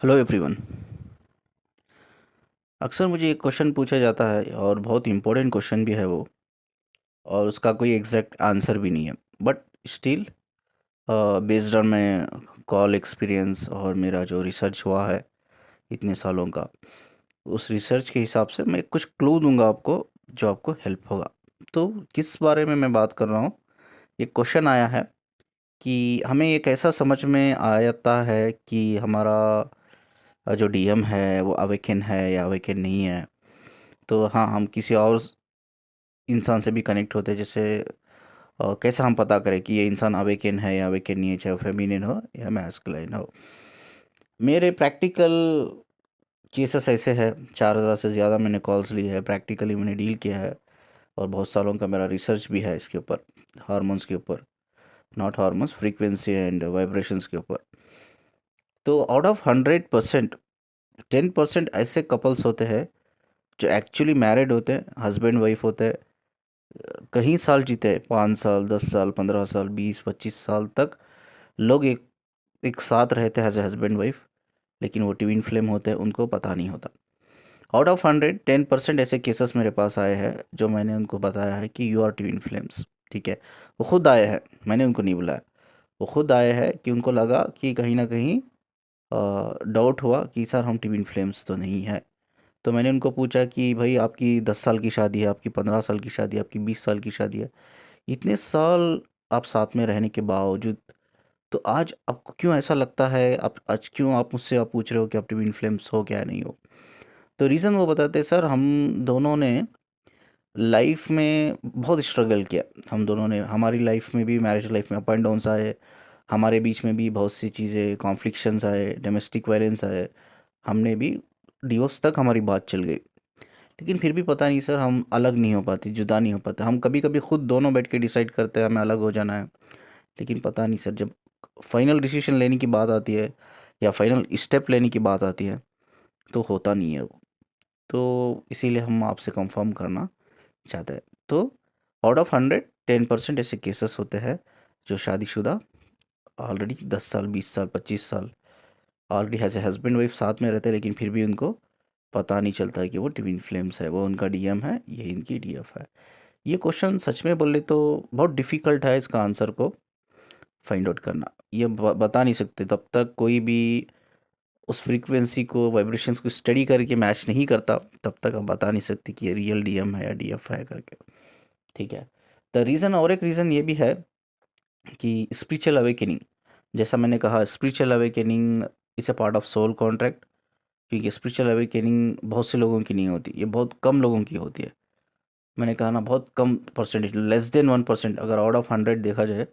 Hello everyone. अक्सर मुझे एक क्वेश्चन पूछा जाता है और बहुत इम्पोर्टेंट क्वेश्चन भी है वो, और उसका कोई एग्जैक्ट आंसर भी नहीं है। But still based on my call experience और मेरा जो रिसर्च हुआ है इतने सालों का, उस रिसर्च के हिसाब से मैं कुछ क्लू दूंगा आपको जो आपको हेल्प होगा। तो किस बारे में मैं बात कर रहा हूँ, एक क्वेश्चन आया है कि हमें एक ऐसा समझ में आता है कि हमारा जो डीएम है वो अवेकन है या अवेकन नहीं है। तो हाँ, हम किसी और इंसान से भी कनेक्ट होते हैं। जैसे कैसे हम पता करें कि ये इंसान अवेकन है या अवेकन नहीं है, चाहे वो फेमिनिन हो या मैस्कुलाइन हो। मेरे प्रैक्टिकल केसेस ऐसे हैं, 4,000 से ज़्यादा मैंने कॉल्स ली है, प्रैक्टिकली मैंने डील किया है। और बहुत सालों का मेरा रिसर्च भी है इसके ऊपर, हार्मोन्स के ऊपर, not hormones, frequency and vibrations के ऊपर। तो आउट ऑफ 100% 10% ऐसे कपल्स होते हैं जो एक्चुअली मैरिड होते हैं, हस्बैंड वाइफ होते हैं, कहीं साल जीते हैं, 5 साल, 10 साल, 15 साल, 20-25 साल तक लोग एक एक साथ रहते हैं एज ए हस्बैंड वाइफ। लेकिन वो ट्विन फ्लेम होते हैं, उनको पता नहीं होता। आउट ऑफ 100 10% ऐसे केसेस मेरे पास आए हैं जो मैंने उनको बताया है कि यू आर ट्विन फ्लेम्स। ठीक है, वो खुद आए हैं, मैंने उनको नहीं बुलाया। वो खुद आए हैं कि उनको लगा कि कहीं ना कहीं डाउट हुआ कि सर हम ट्विन फ्लेम्स तो नहीं है। तो मैंने उनको पूछा कि भाई आपकी 10 साल की शादी है, आपकी 15 साल की शादी है, आपकी 20 साल की शादी है, इतने साल आप साथ में रहने के बावजूद, तो आज आपको क्यों ऐसा लगता है, आप आज क्यों आप मुझसे आप पूछ रहे हो कि आप ट्विन फ्लेम्स हो क्या नहीं हो। तो रीज़न वो बताते हैं, सर हम दोनों ने लाइफ में बहुत स्ट्रगल किया। हम दोनों ने, हमारी लाइफ में भी, मैरिज लाइफ में अप एंड डाउन्स आए, हमारे बीच में भी बहुत सी चीज़ें, कॉन्फ्लिक्शंस आए, डोमेस्टिक वायलेंस आए, हमने भी डिवोर्स तक हमारी बात चल गई। लेकिन फिर भी पता नहीं सर, हम अलग नहीं हो पाते, जुदा नहीं हो पाते। हम कभी कभी खुद दोनों बैठ के डिसाइड करते हैं हमें अलग हो जाना है, लेकिन पता नहीं सर, जब फाइनल डिसीजन लेने की बात आती है या फाइनल स्टेप लेने की बात आती है तो होता नहीं है वो। तो इसीलिए हम आपसे कंफर्म करना चाहते हैं। तो आउट ऑफ 100 10% ऐसे केसेस होते हैं जो शादीशुदा, ऑलरेडी 10 साल, 20 साल, 25 साल already as a husband wife साथ में रहते हैं, लेकिन फिर भी उनको पता नहीं चलता है कि वो ट्विन फ्लेम्स है, वो उनका डीएम है, ये इनकी डीएफ है। ये क्वेश्चन सच में बोले तो बहुत डिफ़िकल्ट है इसका आंसर को फाइंड आउट करना। ये बता नहीं सकते तब तक कोई भी उस फ्रीक्वेंसी को, वाइब्रेशंस को स्टडी करके मैच नहीं करता, तब तक हम बता नहीं सकते कि ये रियल डीएम है या डीएफ है करके। ठीक है। द रीज़न, और एक रीज़न ये भी है कि स्पिरिचुअल अवेकनिंग, जैसा मैंने कहा, spiritual awakening is a part of soul contract. क्योंकि स्पिरिचुअल अवेकनिंग बहुत से लोगों की नहीं होती, ये बहुत कम लोगों की होती है। मैंने कहा ना, बहुत कम परसेंटेज, लेस देन 1%, अगर आउट ऑफ 100 देखा जाए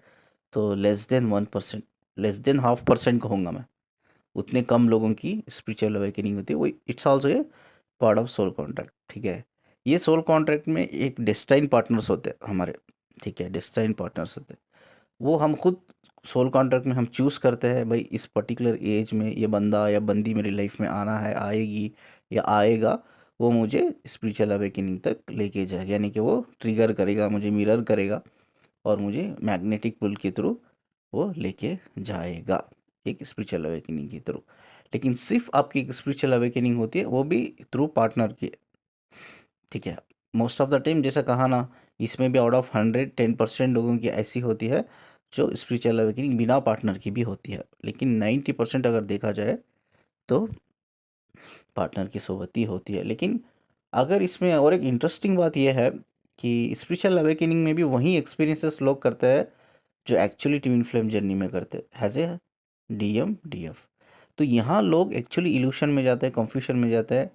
तो less than 1%, less than half percent कहूँगा मैं। उतने कम लोगों की स्पिरिचुअल अवेकनिंग होती है। वो it's also a part of soul contract. ठीक है। ये सोल कॉन्ट्रैक्ट में एक डेस्टाइन पार्टनर्स होते हैं हमारे। ठीक है, डेस्टाइन पार्टनर्स होते हैं। वो हम खुद सोल कॉन्ट्रैक्ट में हम चूज़ करते हैं, भाई इस पर्टिकुलर एज में ये बंदा या बंदी मेरी लाइफ में आना है, आएगी या आएगा, वो मुझे स्पिरिचुअल अवेकनिंग तक लेके जाएगा, यानी कि वो ट्रिगर करेगा, मुझे मिरर करेगा और मुझे मैग्नेटिक पुल के थ्रू वो लेके जाएगा, एक स्पिरिचुअल अवेकनिंग के थ्रू। लेकिन सिर्फ आपकी एक स्पिरिचुअल अवेकनिंग होती है, वो भी थ्रू पार्टनर की। ठीक है। मोस्ट ऑफ द टाइम, जैसा कहा ना, इसमें भी आउट ऑफ 100 10% लोगों की ऐसी होती है जो स्पिरिचुअल अवेकनिंग बिना पार्टनर की भी होती है। लेकिन 90% अगर देखा जाए तो पार्टनर की सोबत ही होती है। लेकिन अगर इसमें और एक इंटरेस्टिंग बात यह है कि स्पिरिचुअल अवेकनिंग में भी वही एक्सपीरियंसेस लोग करते हैं जो एक्चुअली ट्विन फ्लेम जर्नी में करते हैज़ ए डीएम डीएफ। तो यहाँ लोग एक्चुअली इल्यूशन में जाते हैं, कंफ्यूजन में जाते हैं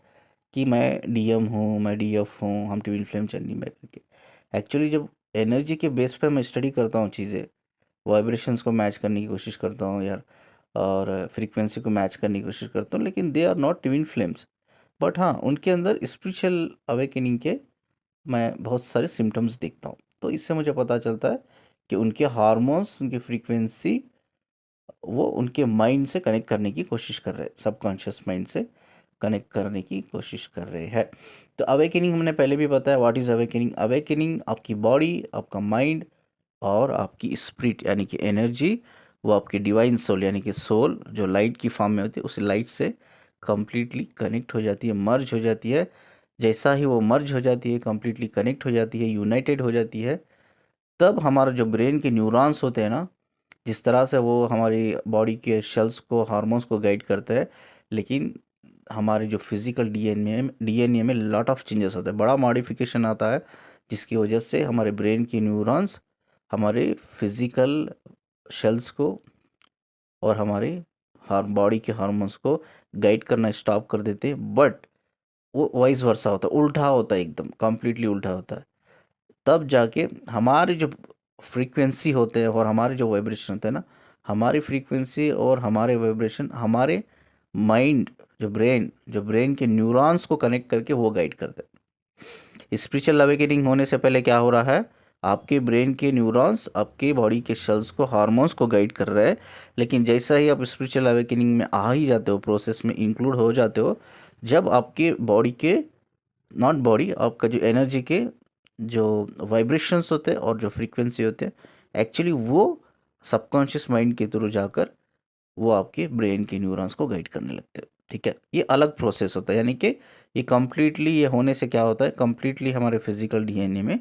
कि मैं डीएम हूँ, मैं डीएफ हूँ, हम ट्विन फ्लेम जर्नी में करके। एक्चुअली जब एनर्जी के बेस पे मैं स्टडी करता हूँ चीज़ें, वाइब्रेशंस को मैच करने की कोशिश करता हूँ यार, और फ्रीक्वेंसी को मैच करने की कोशिश करता हूँ, लेकिन they are not twin flames. But हाँ, उनके अंदर स्पिरिचुअल अवेकनिंग के मैं बहुत सारे सिम्टम्स देखता हूँ। तो इससे मुझे पता चलता है कि उनके हार्मोन्स, उनकी फ्रीक्वेंसी, वो उनके माइंड से कनेक्ट करने की कोशिश कर रहे हैं, सबकॉन्शियस माइंड से कनेक्ट करने की कोशिश कर रहे हैं। तो अवेकनिंग हमने पहले भी बताया, व्हाट इज़ अवेकनिंग। अवेकनिंग आपकी बॉडी, आपका माइंड और आपकी स्पिरिट यानी कि एनर्जी, वो आपकी डिवाइन सोल यानी कि सोल जो लाइट की फॉर्म में होती है उस लाइट से कंप्लीटली कनेक्ट हो जाती है, मर्ज हो जाती है। जैसा ही वो मर्ज हो जाती है, कंप्लीटली कनेक्ट हो जाती है, यूनाइटेड हो जाती है, तब हमारा जो ब्रेन के न्यूरॉन्स होते हैं ना, जिस तरह से वो हमारी बॉडी के सेल्स को, हार्मोन्स को गाइड करते हैं, लेकिन हमारे जो फिजिकल डीएनए में लॉट ऑफ चेंजेस होता है, बड़ा मॉडिफिकेशन आता है, जिसकी वजह से हमारे ब्रेन की न्यूरॉन्स हमारे फिजिकल सेल्स को और हमारे हर बॉडी के हार्मोन्स को गाइड करना स्टॉप कर देते हैं। बट वो वाइस वर्सा होता है, उल्टा होता है, एकदम कंप्लीटली उल्टा होता है। तब जाके हमारे जो फ्रीक्वेंसी होते हैं और हमारे जो वाइब्रेशन होते हैं ना, हमारी फ्रीक्वेंसी और हमारे वाइब्रेशन हमारे माइंड, जो ब्रेन के न्यूरॉन्स को कनेक्ट करके वो गाइड करते हैं। स्पिरिचुअल अवेकनिंग होने से पहले क्या हो रहा है, आपके ब्रेन के न्यूरॉन्स आपके बॉडी के सेल्स को, हार्मोन्स को गाइड कर रहे हैं। लेकिन जैसा ही आप स्पिरिचुअल अवेकनिंग में आ ही जाते हो, प्रोसेस में इंक्लूड हो जाते हो, जब आपके बॉडी के, नॉट बॉडी, आपका जो एनर्जी के जो वाइब्रेशंस होते हैं और जो फ्रीक्वेंसी होते हैं, एक्चुअली वो सबकॉन्शियस माइंड के थ्रू जाकर वो आपके ब्रेन के न्यूरॉन्स को गाइड करने लगते हैं। ठीक है, ये अलग प्रोसेस होता है, यानी कि ये कम्प्लीटली, ये होने से क्या होता है, कम्प्लीटली हमारे फिजिकल डीएनए में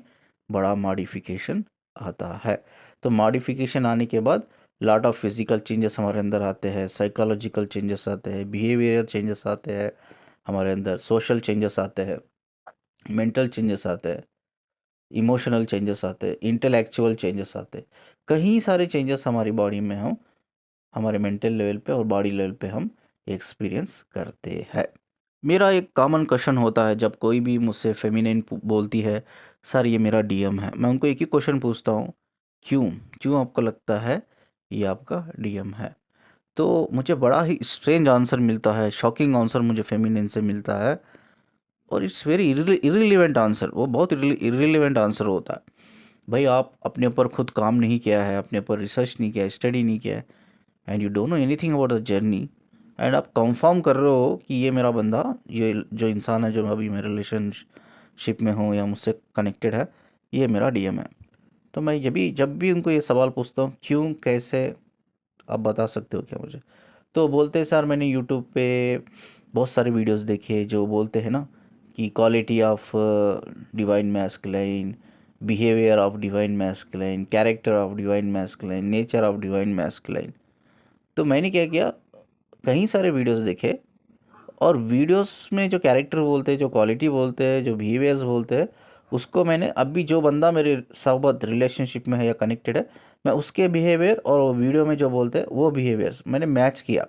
बड़ा मॉडिफिकेशन आता है। तो मॉडिफिकेशन आने के बाद लॉट ऑफ फिजिकल चेंजेस हमारे अंदर आते हैं, साइकोलॉजिकल चेंजेस आते हैं, बिहेवियर चेंजेस आते हैं हमारे अंदर, सोशल चेंजेस आते हैं, मेंटल चेंजेस आते हैं, इमोशनल चेंजेस आते हैं, इंटेलेक्चुअल चेंजेस आते हैं। कई सारे चेंजेस हमारी बॉडी में हम, हमारे मेंटल लेवल पे और बॉडी लेवल पे हम एक्सपीरियंस करते हैं। मेरा एक कॉमन क्वेश्चन होता है जब कोई भी मुझसे फेमिनिन बोलती है, सर ये मेरा डीएम है, मैं उनको एक ही क्वेश्चन पूछता हूँ, क्यों क्यों आपको लगता है ये आपका डीएम है? तो मुझे बड़ा ही स्ट्रेंज आंसर मिलता है, शॉकिंग आंसर मुझे फेमिनिन से मिलता है, और इट्स वेरी इरिलीवेंट आंसर, वो बहुत इरिलीवेंट आंसर होता है। भाई आप अपने ऊपर खुद काम नहीं किया है, अपने ऊपर रिसर्च नहीं किया है, स्टडी नहीं किया है, and you don't know anything about the journey, and आप कंफर्म कर रहे हो कि ये मेरा बंदा, ये जो इंसान है जो अभी मेरे रिलेशनशिप में हूँ या मुझसे कनेक्टेड है, ये मेरा डीएम है। तो मैं जब भी उनको ये सवाल पूछता हूँ, क्यों, कैसे, आप बता सकते हो क्या मुझे? तो बोलते हैं, सर मैंने यूट्यूब पे बहुत सारे वीडियोस देखे जो बोलते हैं ना कि quality of divine masculine, behaviour of divine masculine, character of divine masculine, nature of divine masculine. तो मैंने क्या किया, कई सारे वीडियोस देखे, और वीडियोस में जो कैरेक्टर बोलते हैं, जो क्वालिटी बोलते हैं, जो बिहेवियर्स बोलते हैं, उसको मैंने अभी जो बंदा मेरे साथ रिलेशनशिप में है या कनेक्टेड है, मैं उसके बिहेवियर और वीडियो में जो बोलते हैं वो बिहेवियर्स मैंने मैच किया,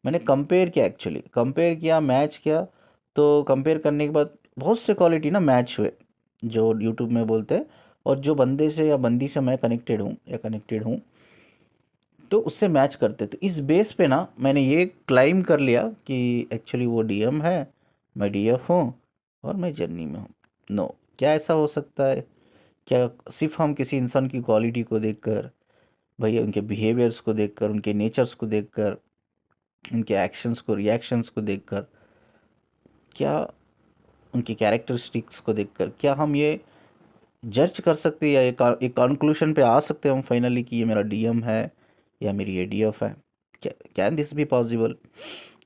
मैंने कंपेयर किया, एक्चुअली कंपेयर किया, मैच किया। तो कंपेयर करने के बाद बहुत से क्वालिटी ना मैच हुए जो यूट्यूब में बोलते हैं, और जो बंदे से या बंदी से मैं कनेक्टेड हूँ तो उससे मैच करते। तो इस बेस पे ना मैंने ये क्लाइम कर लिया कि एक्चुअली वो डीएम है, मैं डीएफ हूँ, और मैं जर्नी में हूँ। नो, क्या ऐसा हो सकता है? क्या सिर्फ हम किसी इंसान की क्वालिटी को देखकर, भैया उनके बिहेवियर्स को देखकर, उनके नेचर्स को देखकर, उनके एक्शंस को, रिएक्शंस को देखकर, क्या उनकी कैरेक्टरिस्टिक्स को देखकर क्या हम ये जज कर सकते हैं या एक कंक्लूशन पे आ सकते हैं हम फाइनली कि ये मेरा डीएम है या मेरी एडीएफ है? Can this be possible?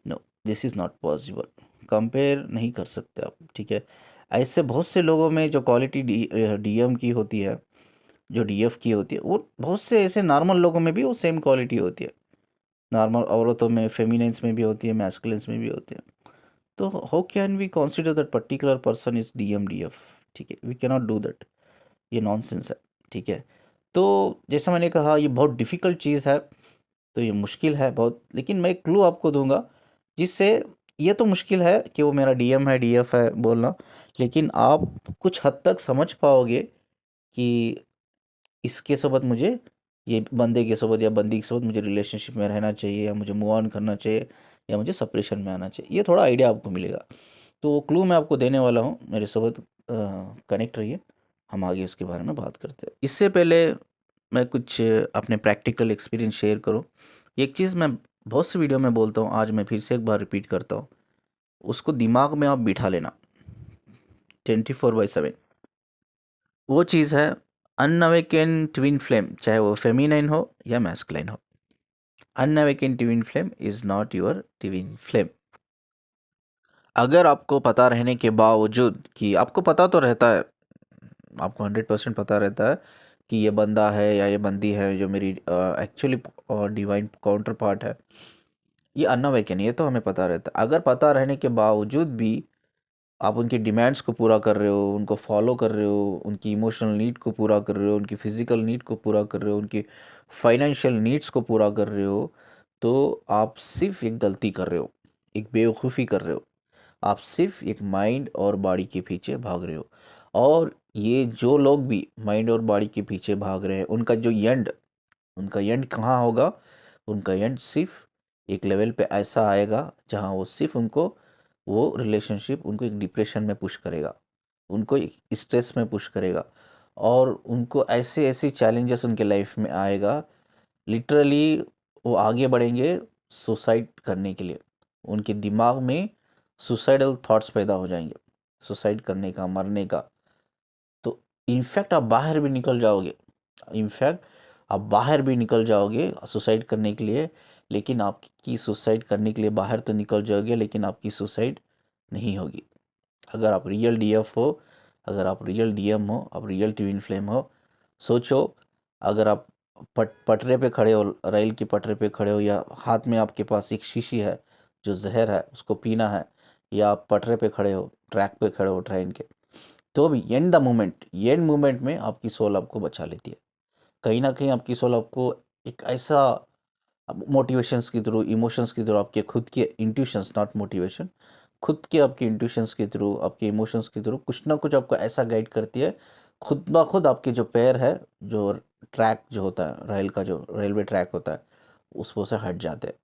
No, this is not possible. Compare नहीं कर सकते आप, ठीक है? ऐसे बहुत से लोगों में जो क्वालिटी डीएम की होती है, जो डीएफ की होती है, वो बहुत से ऐसे नॉर्मल लोगों में भी वो सेम क्वालिटी होती है। नॉर्मल औरतों में, फेमिनिन्स में भी होती है, मैस्कुलिन्स में भी होती है। तो how can we consider that particular person is DM DF? ठीक है, वी कैनॉट डू दैट, ये नॉनसेंस है। ठीक है, तो जैसा मैंने कहा ये बहुत डिफ़िकल्ट चीज़ है, तो ये मुश्किल है बहुत, लेकिन मैं एक क्लू आपको दूंगा जिससे, ये तो मुश्किल है कि वो मेरा डीएम है, डीएफ है बोलना, लेकिन आप कुछ हद तक समझ पाओगे कि इसके साथ मुझे, ये बंदे के साथ या बंदी के साथ मुझे रिलेशनशिप में रहना चाहिए, या मुझे मूव ऑन करना चाहिए, या मुझे सेपरेशन में आना चाहिए, ये थोड़ा आइडिया आपको मिलेगा। तो वो क्लू मैं आपको देने वाला हूँ, मेरे साथ कनेक्ट रहिए, हम आगे उसके बारे में बात करते हैं। इससे पहले मैं कुछ अपने प्रैक्टिकल एक्सपीरियंस शेयर करूँ। एक चीज़ मैं बहुत सी वीडियो में बोलता हूँ, आज मैं फिर से एक बार रिपीट करता हूँ, उसको दिमाग में आप बिठा लेना, 24/7। वो चीज़ है अनअवेकन ट्विन फ्लेम, चाहे वो फेमिनाइन हो या मैस्कुलाइन हो। Unawakened twin flame is not your twin flame. अगर आपको पता रहने के बावजूद कि आपको पता तो रहता है, आपको 100% पता रहता है कि ये बंदा है या ये बंदी है जो मेरी एक्चुअली डिवाइन काउंटर पार्ट है, ये अनअवेकन, ये तो हमें पता रहता है। अगर पता रहने के बावजूद भी आप उनकी डिमांड्स को पूरा कर रहे हो, उनको फॉलो कर रहे हो, उनकी इमोशनल नीड को पूरा कर रहे हो, उनकी फिजिकल नीड को पूरा कर रहे हो, उनकी फाइनेंशियल नीड्स को पूरा कर रहे हो, तो आप सिर्फ एक गलती कर रहे हो, एक बेवकूफ़ी कर रहे हो। आप सिर्फ एक माइंड और बॉडी के पीछे भाग रहे हो। और ये जो लोग भी माइंड और बॉडी के पीछे भाग रहे हैं, उनका एंड कहाँ होगा? उनका एंड सिर्फ एक लेवल पे ऐसा आएगा जहाँ वो सिर्फ उनको, वो रिलेशनशिप उनको एक डिप्रेशन में पुश करेगा, उनको एक स्ट्रेस में पुश करेगा, और उनको ऐसे ऐसे चैलेंजेस उनके लाइफ में आएगा, लिटरली वो आगे बढ़ेंगे सुसाइड करने के लिए। उनके दिमाग में सुसाइडल थॉट्स पैदा हो जाएंगे, सुसाइड करने का, मरने का। तो इनफैक्ट आप बाहर भी निकल जाओगे, इनफैक्ट आप बाहर भी निकल जाओगे सुसाइड करने के लिए, लेकिन आपकी सुसाइड करने के लिए बाहर तो निकल जाओगे, लेकिन आपकी सुसाइड नहीं होगी। अगर आप रियल डीएफ हो, अगर आप रियल डीएम हो, आप रियल ट्विन फ्लेम हो, सोचो, अगर आप पटरे पे खड़े हो, रेल की पटरे पे खड़े हो, या हाथ में आपके पास एक शीशी है जो जहर है उसको पीना है, या आप पटरे पे खड़े हो, ट्रैक पे खड़े हो ट्रेन के, तो भी एंड मोमेंट में आपकी सोल आपको बचा लेती है। कहीं ना कहीं आपकी सोल आपको एक ऐसा मोटिवेशंस के थ्रू, इमोशंस के थ्रू, आपके खुद के इंट्यूशंस, नॉट मोटिवेशन, खुद के आपके इंट्यूशंस के थ्रू, आपके इमोशंस के थ्रू कुछ ना कुछ आपको ऐसा गाइड करती है, खुद ब खुद आपके जो पैर है, जो ट्रैक जो होता है, रेल का जो रेलवे ट्रैक होता है, उस वो से हट जाते हैं।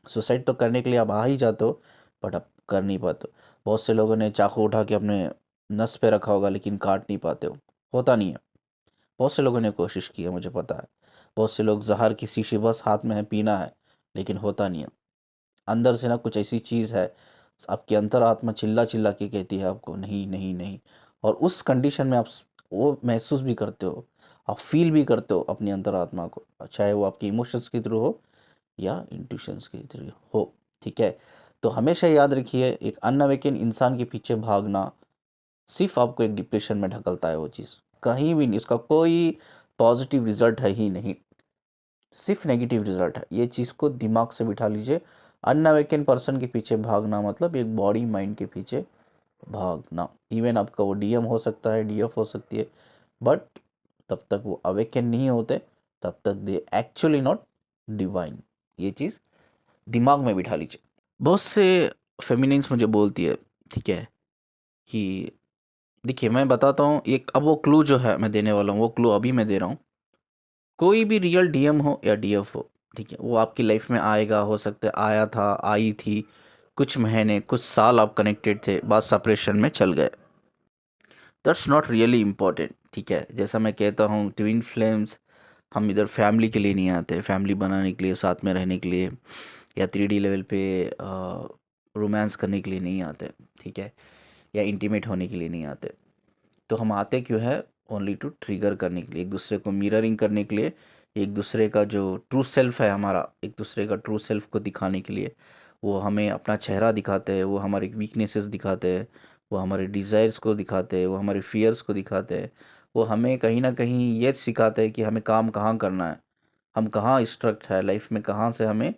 सुसाइड तो करने के लिए आप आ ही जाते हो, बट आप कर नहीं पाते हो। बहुत से लोगों ने चाकू उठा के अपने नस पे रखा होगा, लेकिन काट नहीं पाते हो, होता नहीं है। बहुत से लोगों ने कोशिश की है, मुझे पता है। बहुत से लोग जहर की शीशी बस हाथ में है, पीना है, लेकिन होता नहीं है। अंदर से ना कुछ ऐसी चीज़ है, आपकी अंतरात्मा चिल्ला चिल्ला के कहती है आपको नहीं नहीं नहीं। और उस कंडीशन में आप वो महसूस भी करते हो, आप फील भी करते हो अपनी अंतरात्मा को, चाहे वो आपके इमोशंस के थ्रू हो या इंट्यूशंस के थ्रू हो। ठीक है, तो हमेशा याद रखिए, एक अनअवेकन इंसान के पीछे भागना सिर्फ आपको एक डिप्रेशन में ढकलता है। वो चीज़ कहीं भी नहीं, उसका कोई पॉजिटिव रिजल्ट है ही नहीं, सिर्फ नेगेटिव रिजल्ट है। ये चीज़ को दिमाग से बिठा लीजिए। अनअवेकन पर्सन के पीछे भागना मतलब एक बॉडी माइंड के पीछे भागना। इवन आपका वो डीएम हो सकता है, डीएफ हो सकती है, बट तब तक वो अवेकन नहीं होते, तब तक दे एक्चुअली नॉट डिवाइन। ये चीज़ दिमाग में बिठा लीजिए। बहुत से फेमिनिन्स मुझे बोलती है, ठीक है, कि देखिए मैं बताता हूँ एक, अब वो क्लू जो है मैं देने वाला हूँ, वो क्लू अभी मैं दे रहा हूँ। कोई भी रियल डीएम हो या डीएफ हो, ठीक है, वो आपकी लाइफ में आएगा, हो सकता है आया था, आई थी, कुछ महीने कुछ साल आप कनेक्टेड थे, बाद सेपरेशन में चल गए, दैट्स नॉट रियली इम्पोर्टेंट। ठीक है, जैसा मैं कहता हूँ ट्विन फ्लेम्स, हम इधर फैमिली के लिए नहीं आते, फैमिली बनाने के लिए, साथ में रहने के लिए, या 3D लेवल पे रोमांस करने के लिए नहीं आते, ठीक है, या इंटीमेट होने के लिए नहीं आते। तो हम आते क्यों है? ओनली टू ट्रिगर करने के लिए, एक दूसरे को मिररिंग करने के लिए, एक दूसरे का जो ट्रू सेल्फ है हमारा, एक दूसरे का ट्रू सेल्फ को दिखाने के लिए। वो हमें अपना चेहरा दिखाते हैं, वो हमारी वीकनेसेस दिखाते हैं, वो हमारे डिज़ायर्स को दिखाते हैं, वो हमारे फियर्स को दिखाते हैं। वो हमें कहीं ना कहीं ये सिखाते हैं कि हमें काम कहाँ करना है, हम कहाँ स्ट्रक्ट है लाइफ में, कहाँ से हमें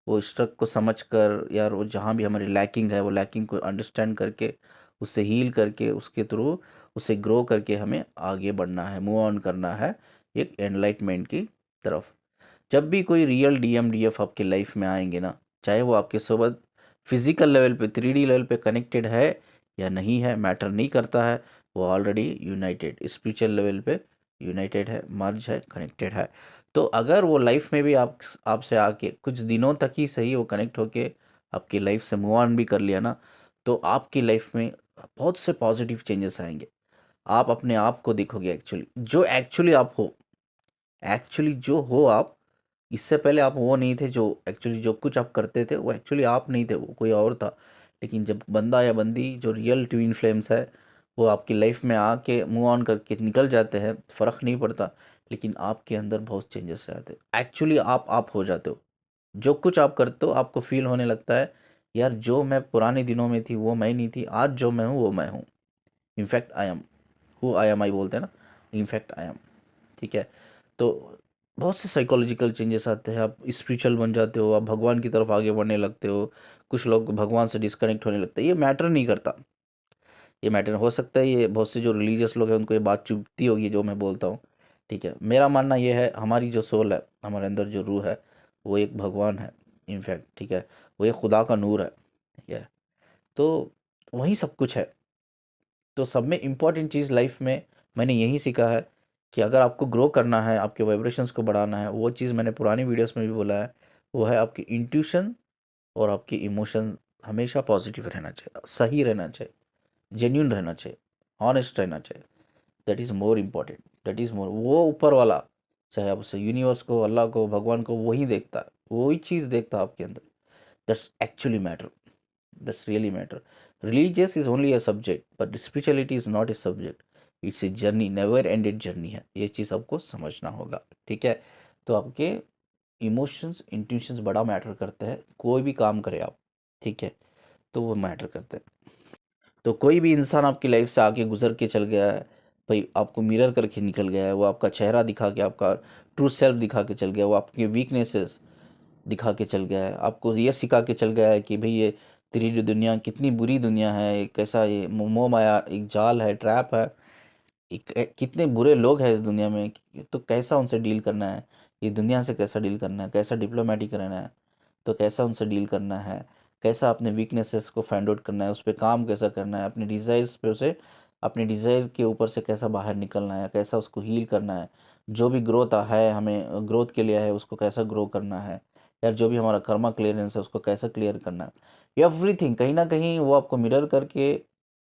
वो स्ट्रक को समझ कर, यार वो जहाँ भी हमारी लैकिंग है, वो लैकिंग को अंडरस्टैंड करके, उससे हील करके, उसके थ्रू उसे ग्रो करके हमें आगे बढ़ना है, मूव ऑन करना है एक एनलाइटमेंट की तरफ। जब भी कोई रियल डीएम डीएफ आपके लाइफ में आएंगे ना, चाहे वो आपके सोबत फिजिकल लेवल पे, 3D लेवल पे कनेक्टेड है या नहीं है, मैटर नहीं करता है, वो ऑलरेडी यूनाइटेड, स्पिरिचुअल लेवल पे यूनाइटेड है, मर्ज है, कनेक्टेड है। तो अगर वो लाइफ में भी आपसे आके कुछ दिनों तक ही सही वो कनेक्ट होके आपकी लाइफ से मूव ऑन भी कर लिया ना, तो आपकी लाइफ में बहुत से पॉजिटिव चेंजेस आएंगे। आप अपने आप को देखोगे एक्चुअली, जो एक्चुअली आप हो, एक्चुअली जो हो आप। इससे पहले आप वो नहीं थे, जो एक्चुअली जो कुछ आप करते थे वो एक्चुअली आप नहीं थे, वो कोई और था। लेकिन जब बंदा या बंदी जो रियल ट्विन फ्लेम्स है, वो आपकी लाइफ में आके मूव ऑन करके निकल जाते हैं, फ़र्क नहीं पड़ता, लेकिन आपके अंदर बहुत चेंजेस आते हैं, एक्चुअली आप हो जाते हो। जो कुछ आप करते हो आपको फील होने लगता है यार जो मैं पुराने दिनों में थी वो मैं नहीं थी, आज जो मैं हूँ वो मैं हूँ। In fact I am who I am, I बोलते हैं ना, इनफैक्ट आई एम। ठीक है। तो बहुत से साइकोलॉजिकल चेंजेस आते हैं, आप स्पिरिचुअल बन जाते हो, आप भगवान की तरफ आगे बढ़ने लगते हो। कुछ लोग भगवान से डिस्कनेक्ट होने लगते हैं, ये मैटर नहीं करता। ये मैटर हो सकता है ये बहुत से जो रिलीजियस लोग हैं उनको ये बात चुभती होगी जो मैं बोलता हूँ। ठीक है, मेरा मानना ये है हमारी जो सोल है, हमारे अंदर जो रूह है, वो एक भगवान है इनफैक्ट। ठीक है, वो एक खुदा का नूर है। ठीक है, तो वही सब कुछ है। तो सब में इम्पॉर्टेंट चीज़ लाइफ में मैंने यही सीखा है कि अगर आपको ग्रो करना है, आपके वाइब्रेशंस को बढ़ाना है, वो चीज़ मैंने पुरानी वीडियोस में भी बोला है, वो है आपकी इंट्यूशन और आपकी इमोशन। हमेशा पॉजिटिव रहना चाहिए, सही रहना चाहिए, जेन्यून रहना चाहिए, हॉनेस्ट रहना चाहिए। That is more important, that is more, वो ऊपर वाला, चाहे आप उसे यूनिवर्स को, अल्लाह को, भगवान को, वही देखता है, वही चीज़ देखता है आपके अंदर। That's actually matter, that's really matter. Religious is only a subject but spirituality is not a subject, it's a journey, never ended journey है। ये चीज़ आपको समझना होगा। ठीक है, तो आपके इमोशंस, इंट्यूशंस बड़ा मैटर करते हैं, कोई भी काम करे आप। ठीक है, तो वो मैटर करते हैं। तो कोई भी इंसान आपकी लाइफ से आके गुजर के चल गया है, भाई आपको मिरर करके निकल गया है, वो आपका चेहरा दिखा के, आपका ट्रू सेल्फ दिखा के चल गया, वो आपके वीकनेसेस दिखा के चल गया है, आपको ये सिखा के चल गया है कि भाई ये तेरी दुनिया कितनी बुरी दुनिया है, कैसा ये मोह माया एक जाल है, ट्रैप है, कितने बुरे लोग हैं इस दुनिया में, तो कैसा उनसे डील करना है, ये दुनिया से कैसा डील करना है, कैसा डिप्लोमेटिक रहना है, तो कैसा उनसे डील करना है, कैसा अपने वीकनेसेस को फाइंड आउट करना है, उस पर काम कैसा करना है, अपने डिज़ायर्स पे उसे, अपने डिज़ायर के ऊपर से कैसा बाहर निकलना है, कैसा उसको हील करना है, जो भी ग्रोथ है हमें ग्रोथ के लिए है उसको कैसा ग्रो करना है, यार जो भी हमारा कर्मा क्लियरेंस है उसको कैसा क्लियर करना है, एवरीथिंग कहीं ना कहीं वो आपको मिरर करके,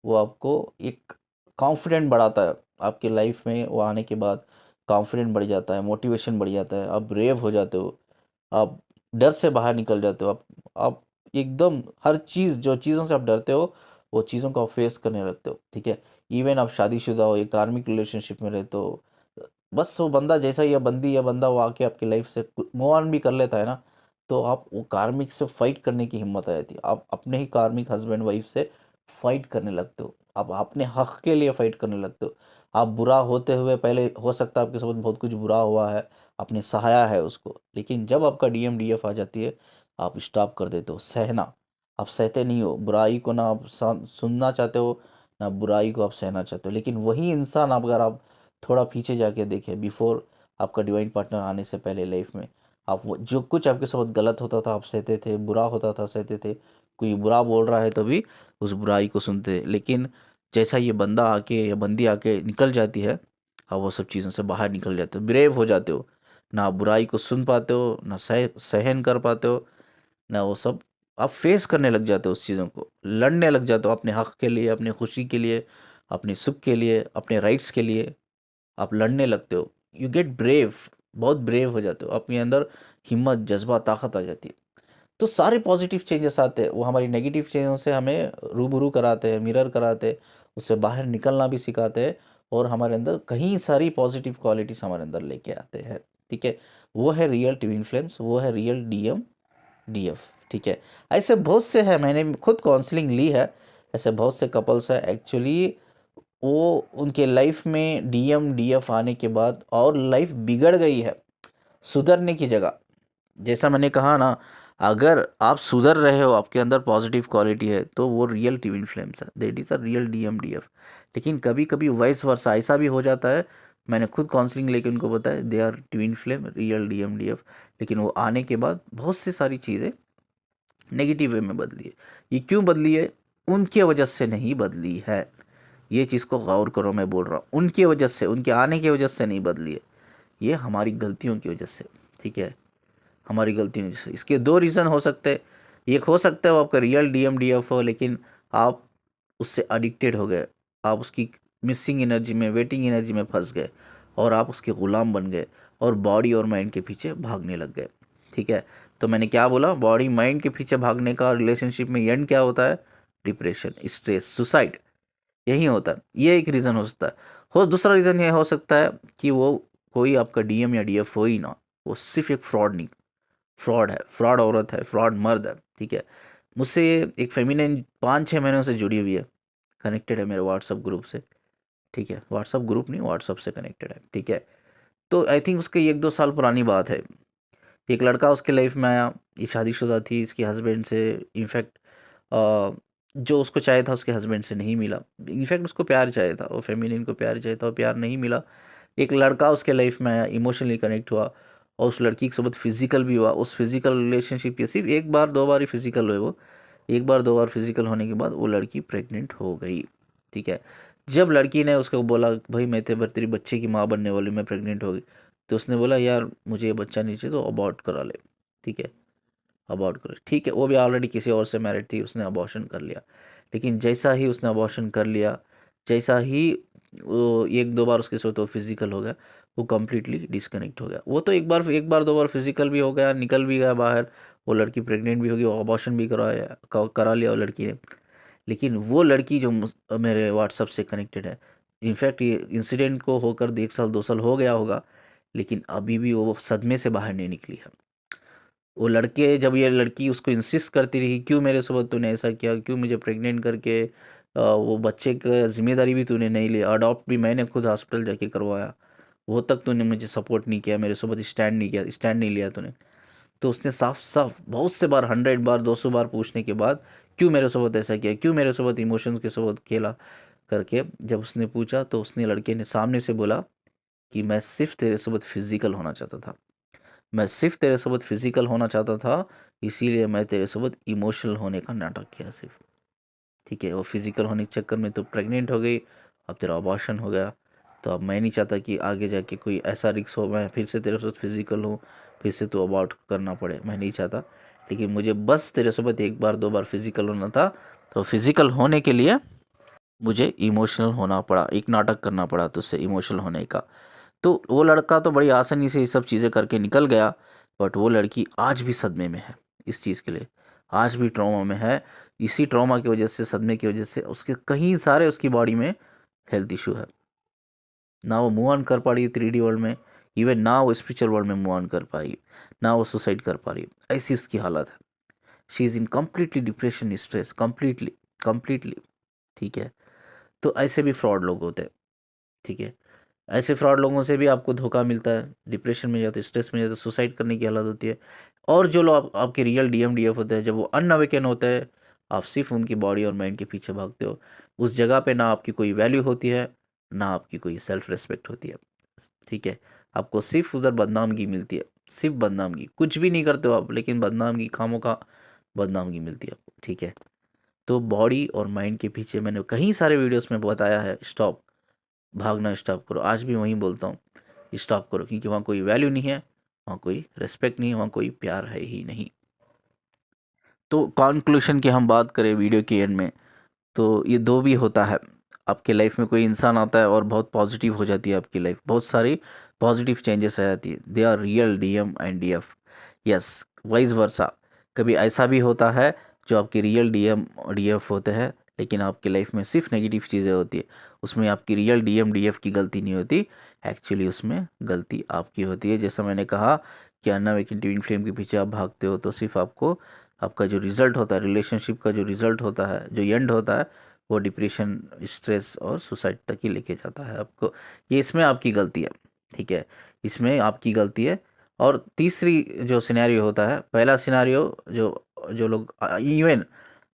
वो आपको एक कॉन्फिडेंट बढ़ाता है आपके लाइफ में। वो आने के बाद कॉन्फिडेंट बढ़ जाता है, मोटिवेशन बढ़ जाता है, आप ब्रेव हो जाते हो, आप डर से बाहर निकल जाते हो, आप एकदम हर चीज़, जो चीज़ों से आप डरते हो वो चीज़ों को आप फेस करने लगते हो। ठीक है, इवन आप शादीशुदा हो, एक कार्मिक रिलेशनशिप में रहते हो, बस वो बंदा जैसा ही, या बंदी या बंदा वो आके आपकी लाइफ से मूव ऑन भी कर लेता है ना, तो आप वो कार्मिक से फाइट करने की हिम्मत आ जाती है, आप अपने ही कार्मिक हस्बैंड वाइफ से फाइट करने लगते हो, आप अपने हक के लिए फाइट करने लगते हो। आप बुरा होते हुए, पहले हो सकता है आपके साथ बहुत कुछ बुरा हुआ है, आपने सहाया है उसको, लेकिन जब आपका डीएम डीएफ आ जाती है आप स्टॉप कर देते हो सहना। आप सहते नहीं हो बुराई को, ना आप सुनना चाहते हो, ना बुराई को आप सहना चाहते हो। लेकिन वही इंसान आप, अगर आप थोड़ा पीछे जाके देखें, बिफोर आपका डिवाइन पार्टनर आने से पहले लाइफ में, आप वो जो कुछ आपके साथ गलत होता था आप सहते थे, बुरा होता था सहते थे, कोई बुरा बोल रहा है तो भी उस बुराई को सुनते। लेकिन जैसा ये बंदा आके या बंदी आके निकल जाती है, आप वो सब चीज़ों से बाहर निकल जाते हो, ब्रेव हो जाते हो, ना आप बुराई को सुन पाते हो, ना सहन कर पाते हो, ना वो सब आप फेस करने लग जाते हो, उस चीज़ों को लड़ने लग जाते हो अपने हक के लिए, अपनी खुशी के लिए, अपने सुख के लिए, अपने राइट्स के लिए आप लड़ने लगते हो। यू गेट ब्रेव, बहुत ब्रेव हो जाते हो, अपने अंदर हिम्मत, जज्बा, ताकत आ जाती है। तो सारे पॉजिटिव चेंजेस आते हैं, वो हमारी नेगेटिव चीज़ों से हमें रूबरू कराते हैं, मिरर कराते हैं, उससे बाहर निकलना भी सिखाते हैं, और हमारे अंदर कई सारी पॉजिटिव क्वालिटीज़ हमारे अंदर लेके आते हैं। ठीक है, वो है रियल ट्विन फ्लेम्स, वो है रियल डीएम डीएफ। ठीक है, ऐसे बहुत से हैं, मैंने खुद काउंसलिंग ली है, ऐसे बहुत से कपल्स हैं एक्चुअली, वो उनके लाइफ में डीएम डीएफ आने के बाद और लाइफ बिगड़ गई है सुधरने की जगह। जैसा मैंने कहा ना, अगर आप सुधर रहे हो, आपके अंदर पॉजिटिव क्वालिटी है, तो वो रियल ट्विन फ्लेम्स है, that is a real DM DF. लेकिन कभी कभी वाइस वर्सा ऐसा भी हो जाता है, मैंने खुद काउंसलिंग लेके उनको बताया they are twin flame real DM DF, लेकिन वो आने के बाद बहुत सी सारी चीज़ें नेगेटिव वे में बदली है। ये क्यों बदली है? उनकी वजह से नहीं बदली है, ये चीज़ को गौर करो, मैं बोल रहा हूँ उनकी वजह से, उनके आने की वजह से नहीं बदली है, ये हमारी गलतियों की वजह से। ठीक है, हमारी गलतियों की वजह से। इसके दो रीज़न हो सकते हैं, एक हो सकता है वो आपका रियल डीएम डीएफ हो, लेकिन आप उससे एडिक्टेड हो गए, आप उसकी मिसिंग एनर्जी में, वेटिंग एनर्जी में फंस गए, और आप उसके ग़ुलाम बन गए, और बॉडी और माइंड के पीछे भागने लग गए। ठीक है, तो मैंने क्या बोला, बॉडी माइंड के पीछे भागने का रिलेशनशिप में एंड क्या होता है? डिप्रेशन, स्ट्रेस, सुसाइड, यही होता है। ये एक रीज़न हो सकता है। हो दूसरा रीज़न ये हो सकता है कि वो कोई आपका डीएम या डीएफ हो ही ना, वो सिर्फ एक फ्रॉड है, फ्रॉड औरत है, फ्रॉड मर्द है, ठीक है। मुझसे एक फेमिनिन 5-6 महीनों से जुड़ी हुई है, कनेक्टेड है मेरे व्हाट्सअप ग्रुप से, ठीक है। व्हाट्सअप ग्रुप नहीं, व्हाट्सअप से कनेक्टेड है, ठीक है। तो आई थिंक उसके 1-2 साल पुरानी बात है। एक लड़का उसके लाइफ में आया, ये शादीशुदा थी, इसके हस्बैंड से इनफैक्ट जो उसको चाहिए था उसके हस्बैंड से नहीं मिला। इनफैक्ट उसको प्यार चाहिए था, वो फेमिनिन को प्यार चाहिए था और प्यार नहीं मिला। एक लड़का उसके लाइफ में आया, इमोशनली कनेक्ट हुआ और उस लड़की के साथ फिजिकल भी हुआ। उस फिजिकल रिलेशनशिप के सिर्फ एक बार 2 बार ही फिजिकल हुए वो, एक बार 2 बार फिजिकल होने के बाद वो लड़की प्रेग्नेंट हो गई, ठीक है। जब लड़की ने उसको बोला भाई मैं तेरी बच्चे की माँ बनने वाली, मैं प्रेग्नेंट हो गई, तो उसने बोला यार मुझे ये बच्चा नहीं चाहिए तो अबॉर्ट करा ले, ठीक है। अबॉर्ट करो, ठीक है। वो भी ऑलरेडी किसी और से मैरिड थी, उसने अबॉर्शन कर लिया। लेकिन जैसा ही उसने अबॉर्शन कर लिया, जैसा ही वो 1-2 बार उसके साथ वो फिजिकल हो गया, वो कम्प्लीटली डिस्कनेक्ट हो गया। वो तो एक बार 2 बार फिजिकल भी हो गया, निकल भी गया बाहर, वो लड़की प्रेग्नेंट भी होगी, वो अबॉर्शन भी करा लिया वो लड़की ने। लेकिन वो लड़की जो मेरे व्हाट्सअप से कनेक्टेड है, इनफैक्ट ये इंसिडेंट को होकर 1 साल 2 साल हो गया होगा, लेकिन अभी भी वो सदमे से बाहर नहीं निकली है। वो लड़के, जब ये लड़की उसको इंसिस्ट करती रही, क्यों मेरे साथ तूने ऐसा किया, क्यों मुझे प्रेग्नेंट करके वो बच्चे का जिम्मेदारी भी तूने नहीं लिया, अडॉप्ट भी मैंने खुद हॉस्पिटल जाके करवाया, वो तक तूने मुझे सपोर्ट नहीं किया, मेरे साथ स्टैंड नहीं किया, स्टैंड नहीं लिया तूने। तो उसने साफ साफ बहुत से बार, 100 बार 200 बार पूछने के बाद, क्यों मेरे साथ ऐसा किया, क्यों मेरे साथ इमोशंस के साथ खेला करके जब उसने पूछा, तो उसने लड़के ने सामने से बोला कि मैं सिर्फ तेरे साथ फिजिकल होना चाहता था, मैं सिर्फ तेरे साथ फिजिकल होना चाहता था, इसीलिए मैं तेरे साथ इमोशनल होने का नाटक किया सिर्फ, ठीक है। वो फिजिकल होने के चक्कर में तो प्रेग्नेंट हो गई, अब तेरा अबॉर्शन हो गया, तो अब मैं नहीं चाहता कि आगे जाके कोई ऐसा रिक्स हो, मैं फिर से तेरे साथ फिजिकल हूँ, फिर से तो अबॉर्ट करना पड़े, मैं नहीं चाहता। लेकिन मुझे बस तेरे साथ 1 बार 2 बार फिजिकल होना था, तो फिजिकल होने के लिए मुझे इमोशनल होना पड़ा, एक नाटक करना पड़ा तुझसे इमोशनल होने का। तो वो लड़का तो बड़ी आसानी से ये सब चीज़ें करके निकल गया, बट वो लड़की आज भी सदमे में है इस चीज़ के लिए, आज भी ट्रॉमा में है। इसी ट्रॉमा की वजह से, सदमे की वजह से उसके कहीं सारे उसकी बॉडी में हेल्थ इशू है, ना वो मूव ऑन कर पा रही है 3D वर्ल्ड में, इवन ना वो स्पिरिचुअल वर्ल्ड में मूव ऑन कर पाई, ना वो सुसाइड कर पा रही है, ऐसी उसकी हालत है। She is in completely depression, stress, completely completely, ठीक है। तो ऐसे भी फ्रॉड लोग होते हैं, ठीक है। ऐसे फ्रॉड लोगों से भी आपको धोखा मिलता है, डिप्रेशन में जाते, स्ट्रेस में जाते, सुसाइड करने की हालत होती है। और जो लोग आपके रियल DMDF होते हैं, जब वो अनअवेकन होते हैं, आप सिर्फ उनकी बॉडी और माइंड के पीछे भागते हो। उस जगह पे ना आपकी कोई वैल्यू होती है, ना आपकी कोई सेल्फ रिस्पेक्ट होती है, ठीक है। आपको सिर्फ उधर बदनामगी मिलती है, सिर्फ बदनामगी, कुछ भी नहीं करते हो आप, लेकिन बदनामगी, खामोखा बदनामगी मिलती है आपको, ठीक है। तो बॉडी और माइंड के पीछे मैंने कई सारे वीडियोस में बताया है, स्टॉप, भागना स्टॉप करो। आज भी वहीं बोलता हूँ, स्टॉप करो, क्योंकि वहाँ कोई वैल्यू नहीं है, वहाँ कोई रिस्पेक्ट नहीं है, वहाँ कोई प्यार है ही नहीं। तो कंक्लूशन की हम बात करें वीडियो के एंड में, तो ये दो भी होता है। आपके लाइफ में कोई इंसान आता है और बहुत पॉजिटिव हो जाती है आपकी लाइफ, बहुत सारी पॉजिटिव चेंजेस आ जाती है, they are real DM and DF। Yes, vice versa, कभी ऐसा भी होता है जो आपके रियल DM और DF होते हैं, लेकिन आपकी लाइफ में सिर्फ नेगेटिव चीज़ें होती है, उसमें आपकी रियल DM DF की गलती नहीं होती, एक्चुअली उसमें गलती आपकी होती है। जैसा मैंने कहा कि अन्ना वेकिन ट्विन फ्लेम के पीछे आप भागते हो, तो सिर्फ आपको, आपका जो रिज़ल्ट होता है, रिलेशनशिप का जो रिज़ल्ट होता है, जो एंड होता है, वो डिप्रेशन, स्ट्रेस और सुसाइड तक ही लेके जाता है आपको। ये इसमें आपकी गलती है, ठीक है, इसमें आपकी गलती है। और तीसरी जो सिनेरियो होता है, पहला सिनेरियो जो जो लोग इवन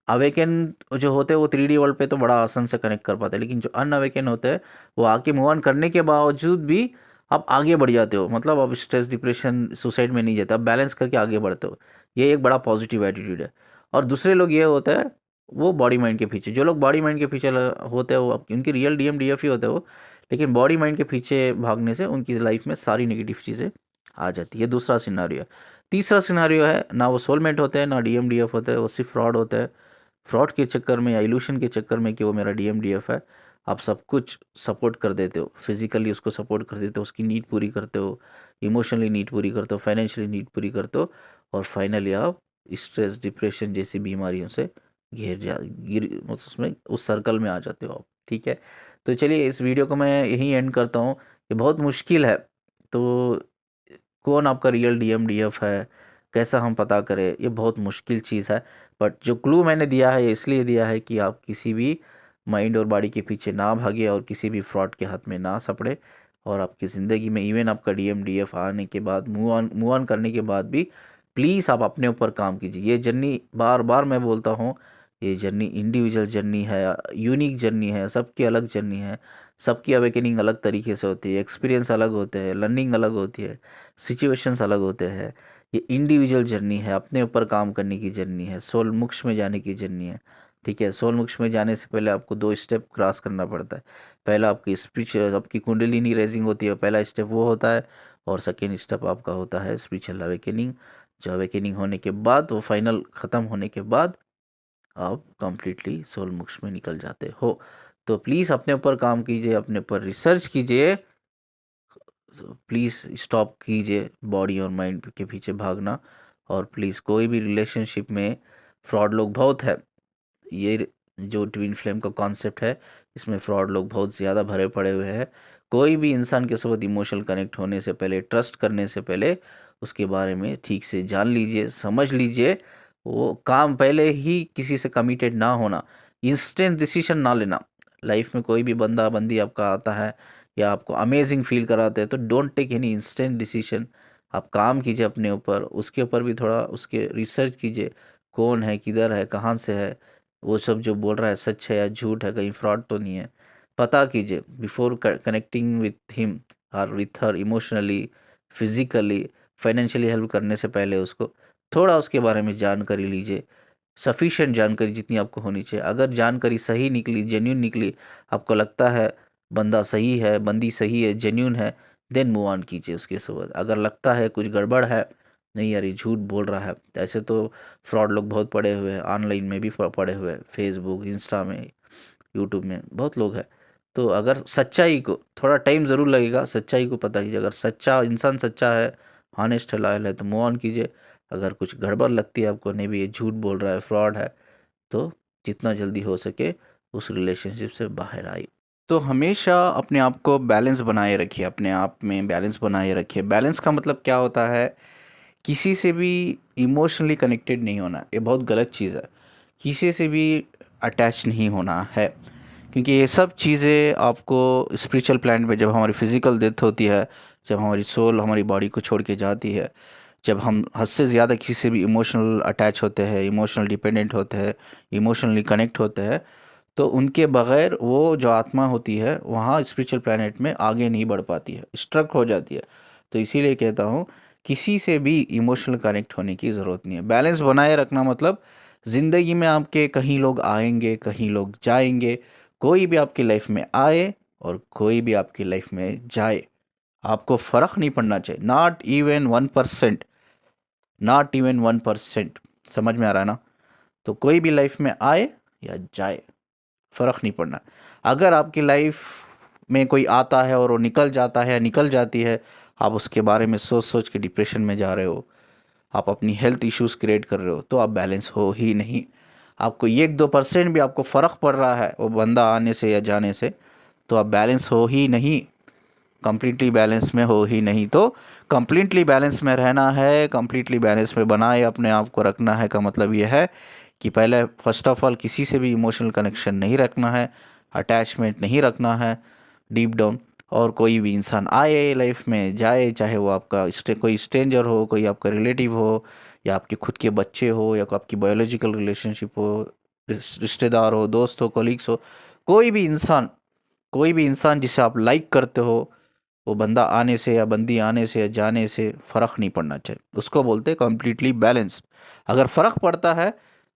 अवेकन जो होते हैं वो 3D वर्ल्ड पे तो बड़ा आसान से कनेक्ट कर पाते हैं, लेकिन जो अनअवेकन होते हैं वो आके मूव ऑन करने के बावजूद भी आप आगे बढ़ जाते हो, मतलब आप स्ट्रेस, डिप्रेशन, सुसाइड में नहीं जाते, आप बैलेंस करके आगे बढ़ते हो। ये एक बड़ा पॉजिटिव एटीट्यूड है। और दूसरे लोग ये होते हैं, वो बॉडी माइंड के पीछे, जो लोग बॉडी माइंड के पीछे होते हैं, वो उनकी रियल DM DF ही होते हैं वो, लेकिन बॉडी माइंड के पीछे भागने से उनकी लाइफ में सारी नेगेटिव चीज़ें आ जाती है। दूसरा सिनारियो है। तीसरा सिनारियो है, ना वो सोलमेट होते हैं, ना DM DF होते हैं, वो सिर्फ फ्रॉड होते हैं। फ्रॉड के चक्कर में या इल्यूशन के चक्कर में कि वो मेरा DM DF है, आप सब कुछ सपोर्ट कर देते हो, फिजिकली उसको सपोर्ट कर देते हो, उसकी नीड पूरी करते हो, इमोशनली नीड पूरी करते हो, फाइनेंशियली नीड पूरी करते हो, और फाइनली आप स्ट्रेस, डिप्रेशन जैसी बीमारियों से मतलब उसमें, उस सर्कल में आ जाते हो आप, ठीक है। तो चलिए इस वीडियो को मैं यहीं एंड करता हूँ। ये बहुत मुश्किल है, तो कौन आपका रियल DM DF है, कैसा हम पता करें, ये बहुत मुश्किल चीज़ है। बट जो क्लू मैंने दिया है ये इसलिए दिया है कि आप किसी भी माइंड और बॉडी के पीछे ना भागे और किसी भी फ्रॉड के हाथ में ना सपड़े। और आपकी ज़िंदगी में इवन आपका डीएमडीएफ आने के बाद मूव ऑन करने के बाद भी प्लीज़ आप अपने ऊपर काम कीजिए। ये जर्नी बार बार मैं बोलता हूँ, ये जर्नी इंडिविजुअल जर्नी है, यूनिक जर्नी है, सबकी अलग जर्नी है। सबकी अवेकनिंग अलग तरीके से होती है, एक्सपीरियंस अलग होते हैं, लर्निंग अलग होती है, सिचुएशंस अलग होते हैं। ये इंडिविजुअल जर्नी है, अपने ऊपर काम करने की जर्नी है, सोल मोक्ष में जाने की जर्नी है। ठीक है, सोल मोक्ष में जाने से पहले आपको 2 स्टेप क्रॉस करना पड़ता है। पहला आपकी स्पिरिचुअल, आपकी कुंडलिनी रेजिंग होती है, पहला स्टेप वो होता है। और सेकेंड स्टेप आपका होता है स्पिरिचुअल अवेकनिंग। जो अवेकनिंग होने के बाद, वो फाइनल ख़त्म होने के बाद आप कंप्लीटली सोल मोक्ष में निकल जाते हो। तो प्लीज़ अपने ऊपर काम कीजिए, अपने ऊपर रिसर्च कीजिए। प्लीज़ स्टॉप कीजिए बॉडी और माइंड के पीछे भागना। और प्लीज़ कोई भी रिलेशनशिप में फ्रॉड लोग बहुत है। ये जो ट्विन फ्लेम का कॉन्सेप्ट है, इसमें फ्रॉड लोग बहुत ज़्यादा भरे पड़े हुए हैं। कोई भी इंसान के साथ इमोशनल कनेक्ट होने से पहले, ट्रस्ट करने से पहले उसके बारे में ठीक से जान लीजिए, समझ लीजिए। वो काम पहले ही किसी से कमिटेड ना होना, इंस्टेंट डिसीजन ना लेना। लाइफ में कोई भी बंदा बंदी आपका आता है या आपको अमेजिंग फील कराते हैं तो don't take any instant decision. आप काम कीजिए अपने ऊपर, उसके ऊपर भी थोड़ा उसके रिसर्च कीजिए, कौन है, किधर है, कहाँ से है, वो सब जो बोल रहा है सच है या झूठ है, कहीं फ्रॉड तो नहीं है। पता कीजिए बिफोर कनेक्टिंग विथ हिम और with her emotionally, physically, financially help करने से पहले उसको थोड़ा उसके बारे में जानकारी लीजिए। सफिशिएंट जानकारी जितनी आपको होनी चाहिए। अगर जानकारी सही निकली, जेन्यून निकली, आपको लगता है बंदा सही है, बंदी सही है, जेन्यून है, देन मूव ऑन कीजिए उसके साथ। अगर लगता है कुछ गड़बड़ है, नहीं यार ये झूठ बोल रहा है, ऐसे तो फ्रॉड लोग बहुत पड़े हुए हैं, ऑनलाइन में भी पड़े हुए हैं, फेसबुक, इंस्टा में, यूट्यूब में बहुत लोग हैं। तो अगर सच्चाई को, थोड़ा टाइम ज़रूर लगेगा, सच्चाई को पता कीजिए। अगर सच्चा इंसान सच्चा है, हॉनेस्ट है, लॉयल है, तो मूव ऑन कीजिए। अगर कुछ गड़बड़ लगती है आपको, नहीं भी ये झूठ बोल रहा है, फ्रॉड है, तो जितना जल्दी हो सके उस रिलेशनशिप से बाहर आइए। तो हमेशा अपने आप को बैलेंस बनाए रखिए, अपने आप में बैलेंस बनाए रखिए। बैलेंस का मतलब क्या होता है? किसी से भी इमोशनली कनेक्टेड नहीं होना, ये बहुत गलत चीज़ है। किसी से भी अटैच नहीं होना है, क्योंकि ये सब चीज़ें आपको स्पिरिचुअल प्लान पे, जब हमारी फिज़िकल डेथ होती है, जब हमारी सोल हमारी बॉडी को छोड़ के जाती है, जब हम हद से ज़्यादा किसी से भी इमोशनल अटैच होते हैं, इमोशनल डिपेंडेंट होते हैं, इमोशनली कनेक्ट होते हैं, तो उनके बगैर वो जो आत्मा होती है वहाँ स्पिरिचुअल प्लैनेट में आगे नहीं बढ़ पाती है, स्ट्रक हो जाती है। तो इसीलिए कहता हूँ, किसी से भी इमोशनल कनेक्ट होने की ज़रूरत नहीं है। बैलेंस बनाए रखना मतलब, ज़िंदगी में आपके कहीं लोग आएंगे, कहीं लोग जाएंगे। कोई भी आपकी लाइफ में आए और कोई भी आपकी लाइफ में जाए, आपको फ़र्क नहीं पड़ना चाहिए। Not even 1%, not even 1%। समझ में आ रहा है ना? तो कोई भी लाइफ में आए या जाए, फ़र्क नहीं पड़ना। अगर आपकी लाइफ में कोई आता है और वो निकल जाता है या निकल जाती है, आप उसके बारे में सोच सोच के डिप्रेशन में जा रहे हो, आप अपनी हेल्थ इश्यूज़ क्रिएट कर रहे हो, तो आप बैलेंस हो ही नहीं। आपको 1-2% भी आपको फ़र्क पड़ रहा है वो बंदा आने से या जाने से, तो आप बैलेंस हो ही नहीं, कंप्लीटली बैलेंस में हो ही नहीं। तो कंप्लीटली बैलेंस में रहना है, कंप्लीटली बैलेंस में बनाए अपने आप को रखना है का मतलब ये है कि पहले फर्स्ट ऑफ ऑल किसी से भी इमोशनल कनेक्शन नहीं रखना है, अटैचमेंट नहीं रखना है डीप डाउन। और कोई भी इंसान आए लाइफ में, जाए, चाहे वो आपका कोई स्ट्रेंजर हो, कोई आपका रिलेटिव हो, या आपके खुद के बच्चे हो, या आपकी बायोलॉजिकल रिलेशनशिप हो, रिश्तेदार हो, दोस्त हो, कोलीग्स हो, कोई भी इंसान, कोई भी इंसान जिसे आप लाइक करते हो, वो बंदा आने से या बंदी आने से या जाने से फ़र्क नहीं पड़ना चाहिए। उसको बोलते हैं कम्प्लीटली बैलेंस्ड। अगर फ़र्क पड़ता है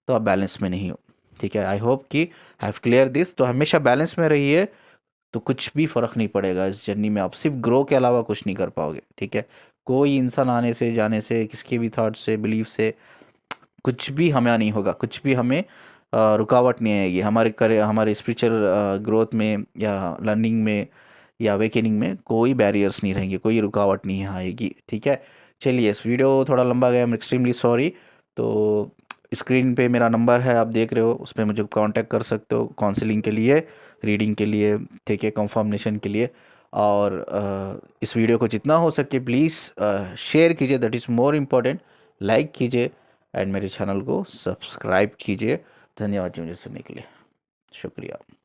तो आप बैलेंस में नहीं हो। ठीक है, आई होप कि आई हैव क्लियर दिस। तो हमेशा बैलेंस में रहिए, तो कुछ भी फ़र्क नहीं पड़ेगा इस जर्नी में। आप सिर्फ ग्रो के अलावा कुछ नहीं कर पाओगे। ठीक है, कोई इंसान आने से जाने से, किसके भी थॉट से, बिलीफ से कुछ भी हमें नहीं होगा, कुछ भी हमें रुकावट नहीं आएगी हमारे हमारे स्पिरिचुअल ग्रोथ में या लर्निंग में या अवेकनिंग में। कोई बैरियर्स नहीं रहेंगे, कोई रुकावट नहीं आएगी। ठीक है, चलिए, इस वीडियो थोड़ा लंबा गया, आई एम एक्सट्रीमली सॉरी। तो स्क्रीन पे मेरा नंबर है, आप देख रहे हो, उस पर मुझे कांटेक्ट कर सकते हो काउंसलिंग के लिए, रीडिंग के लिए, ठीक है, कंफर्मेशन के लिए। और इस वीडियो को जितना हो सके प्लीज़ शेयर कीजिए, that is more important. Like कीजिए एंड मेरे चैनल को सब्सक्राइब कीजिए। धन्यवाद जी मुझे सुनने के लिए। शुक्रिया।